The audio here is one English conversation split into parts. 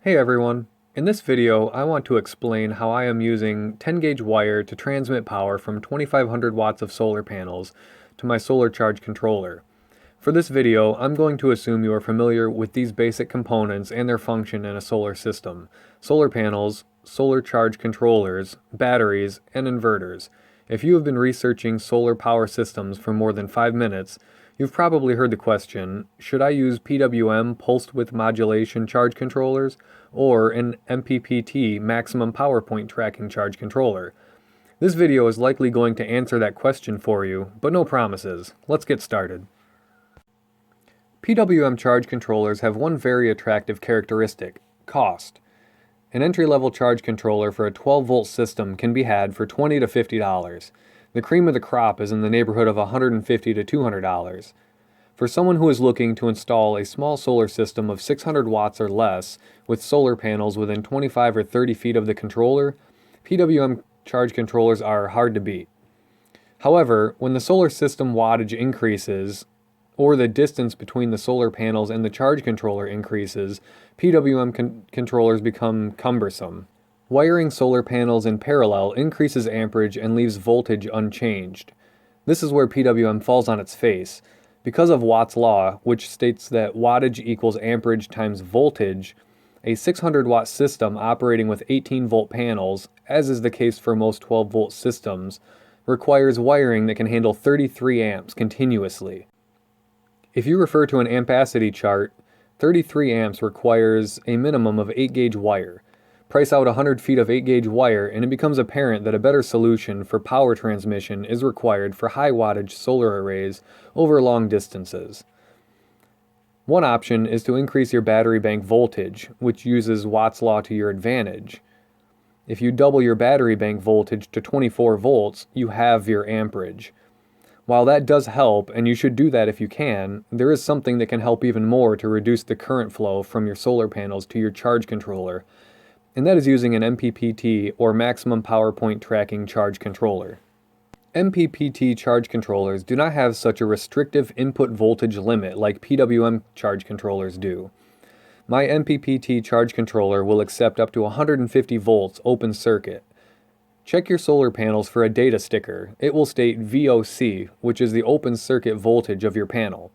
Hey everyone! In this video, I want to explain how I am using 10 gauge wire to transmit power from 2500 watts of solar panels to my solar charge controller. For this video, I'm going to assume you are familiar with these basic components and their function in a solar system: solar panels, solar charge controllers, batteries, and inverters. If you have been researching solar power systems for more than 5 minutes, you've probably heard the question, should I use PWM pulsed width modulation charge controllers or an MPPT maximum power point tracking charge controller? This video is likely going to answer that question for you, but no promises. Let's get started. PWM charge controllers have one very attractive characteristic: cost. An entry-level charge controller for a 12-volt system can be had for $20 to $50. The cream of the crop is in the neighborhood of $150 to $200. For someone who is looking to install a small solar system of 600 watts or less with solar panels within 25 or 30 feet of the controller, PWM charge controllers are hard to beat. However, when the solar system wattage increases, or the distance between the solar panels and the charge controller increases, PWM controllers become cumbersome. Wiring solar panels in parallel increases amperage and leaves voltage unchanged. This is where PWM falls on its face. Because of Watt's law, which states that wattage equals amperage times voltage, a 600 watt system operating with 18 volt panels, as is the case for most 12 volt systems, requires wiring that can handle 33 amps continuously. If you refer to an ampacity chart, 33 amps requires a minimum of 8 gauge wire. Price out 100 feet of 8 gauge wire and it becomes apparent that a better solution for power transmission is required for high wattage solar arrays over long distances. One option is to increase your battery bank voltage, which uses Watt's law to your advantage. If you double your battery bank voltage to 24 volts, you halve your amperage. While that does help, and you should do that if you can, there is something that can help even more to reduce the current flow from your solar panels to your charge controller, and that is using an MPPT or maximum power point tracking charge controller. MPPT charge controllers do not have such a restrictive input voltage limit like PWM charge controllers do. My MPPT charge controller will accept up to 150 volts open circuit. Check your solar panels for a data sticker. It will state VOC, which is the open circuit voltage of your panel.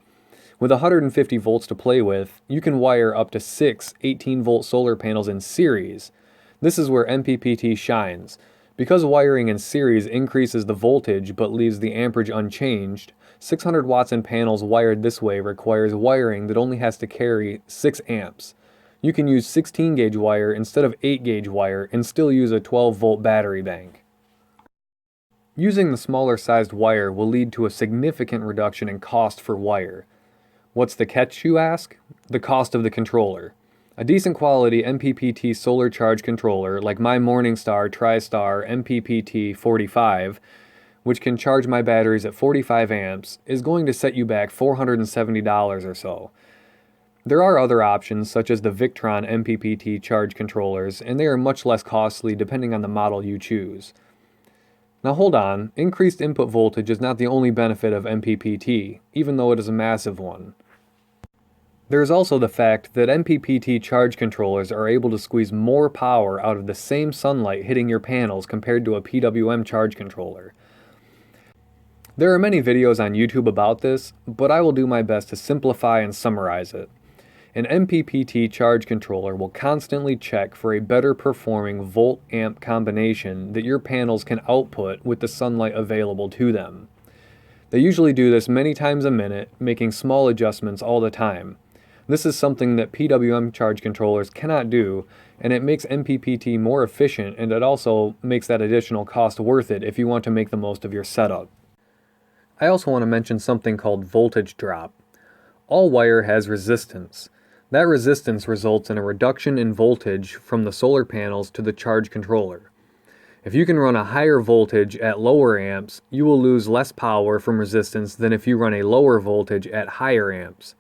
With 150 volts to play with, you can wire up to 6 18-volt solar panels in series. This is where MPPT shines. Because wiring in series increases the voltage but leaves the amperage unchanged, 600 watts in panels wired this way requires wiring that only has to carry 6 amps. You can use 16 gauge wire instead of 8 gauge wire and still use a 12-volt battery bank. Using the smaller sized wire will lead to a significant reduction in cost for wire. What's the catch, you ask? The cost of the controller. A decent quality MPPT solar charge controller like my Morningstar TriStar MPPT45, which can charge my batteries at 45 amps, is going to set you back $470 or so. There are other options such as the Victron MPPT charge controllers, and they are much less costly depending on the model you choose. Now hold on, increased input voltage is not the only benefit of MPPT, even though it is a massive one. There is also the fact that MPPT charge controllers are able to squeeze more power out of the same sunlight hitting your panels compared to a PWM charge controller. There are many videos on YouTube about this, but I will do my best to simplify and summarize it. An MPPT charge controller will constantly check for a better performing volt-amp combination that your panels can output with the sunlight available to them. They usually do this many times a minute, making small adjustments all the time. This is something that PWM charge controllers cannot do, and it makes MPPT more efficient, and it also makes that additional cost worth it if you want to make the most of your setup. I also want to mention something called voltage drop. All wire has resistance. That resistance results in a reduction in voltage from the solar panels to the charge controller. If you can run a higher voltage at lower amps, you will lose less power from resistance than if you run a lower voltage at higher amps.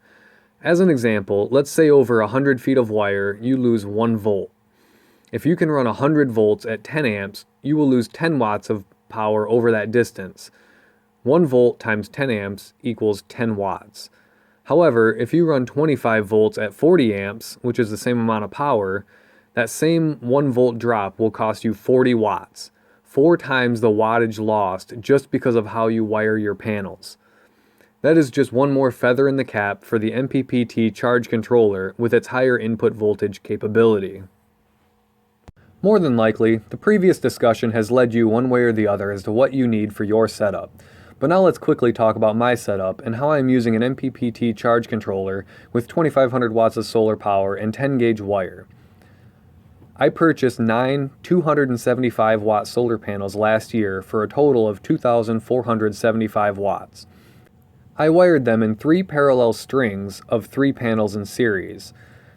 As an example, let's say over 100 feet of wire, you lose 1 volt. If you can run 100 volts at 10 amps, you will lose 10 watts of power over that distance. 1 volt times 10 amps equals 10 watts. However, if you run 25 volts at 40 amps, which is the same amount of power, that same 1 volt drop will cost you 40 watts, 4 times the wattage lost just because of how you wire your panels. That is just one more feather in the cap for the MPPT charge controller with its higher input voltage capability. More than likely, the previous discussion has led you one way or the other as to what you need for your setup. But now let's quickly talk about my setup and how I'm using an MPPT charge controller with 2500 watts of solar power and 10 gauge wire. I purchased 9 275 watt solar panels last year for a total of 2,475 watts. I wired them in 3 parallel strings of 3 panels in series.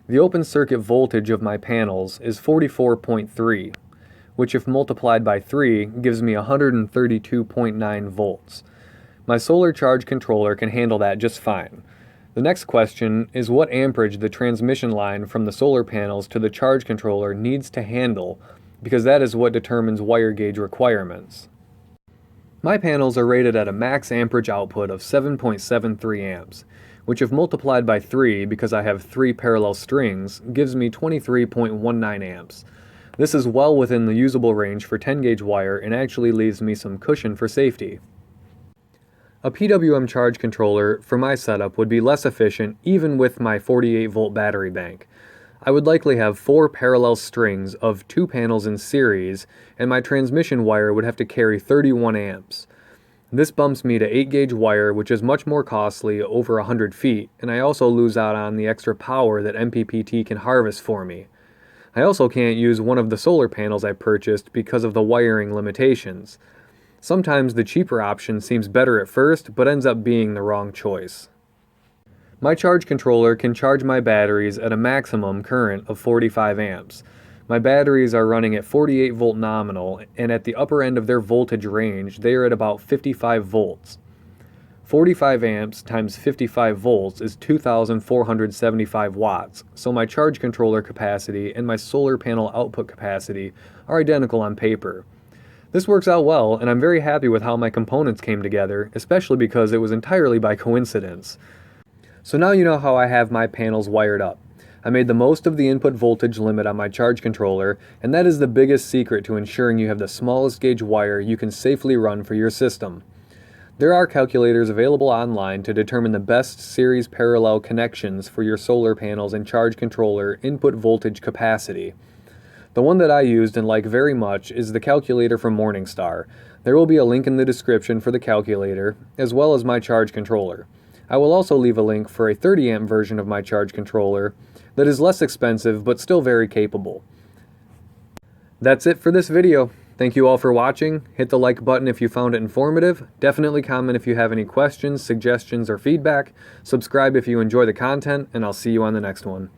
The open circuit voltage of my panels is 44.3, which if multiplied by 3 gives me 132.9 volts. My solar charge controller can handle that just fine. The next question is what amperage the transmission line from the solar panels to the charge controller needs to handle, because that is what determines wire gauge requirements. My panels are rated at a max amperage output of 7.73 amps, which if multiplied by 3, because I have 3 parallel strings, gives me 23.19 amps. This is well within the usable range for 10 gauge wire and actually leaves me some cushion for safety. A PWM charge controller for my setup would be less efficient even with my 48 volt battery bank. I would likely have 4 parallel strings of 2 panels in series, and my transmission wire would have to carry 31 amps. This bumps me to 8 gauge wire, which is much more costly, over 100 feet, and I also lose out on the extra power that MPPT can harvest for me. I also can't use one of the solar panels I purchased because of the wiring limitations. Sometimes the cheaper option seems better at first, but ends up being the wrong choice. My charge controller can charge my batteries at a maximum current of 45 amps. My batteries are running at 48 volt nominal, and at the upper end of their voltage range, they are at about 55 volts. 45 amps times 55 volts is 2,475 watts, so my charge controller capacity and my solar panel output capacity are identical on paper. This works out well, and I'm very happy with how my components came together, especially because it was entirely by coincidence. So now you know how I have my panels wired up. I made the most of the input voltage limit on my charge controller, and that is the biggest secret to ensuring you have the smallest gauge wire you can safely run for your system. There are calculators available online to determine the best series parallel connections for your solar panels and charge controller input voltage capacity. The one that I used and like very much is the calculator from Morningstar. There will be a link in the description for the calculator, as well as my charge controller. I will also leave a link for a 30 amp version of my charge controller that is less expensive but still very capable. That's it for this video. Thank you all for watching. Hit the like button if you found it informative. Definitely comment if you have any questions, suggestions, or feedback. Subscribe if you enjoy the content, and I'll see you on the next one.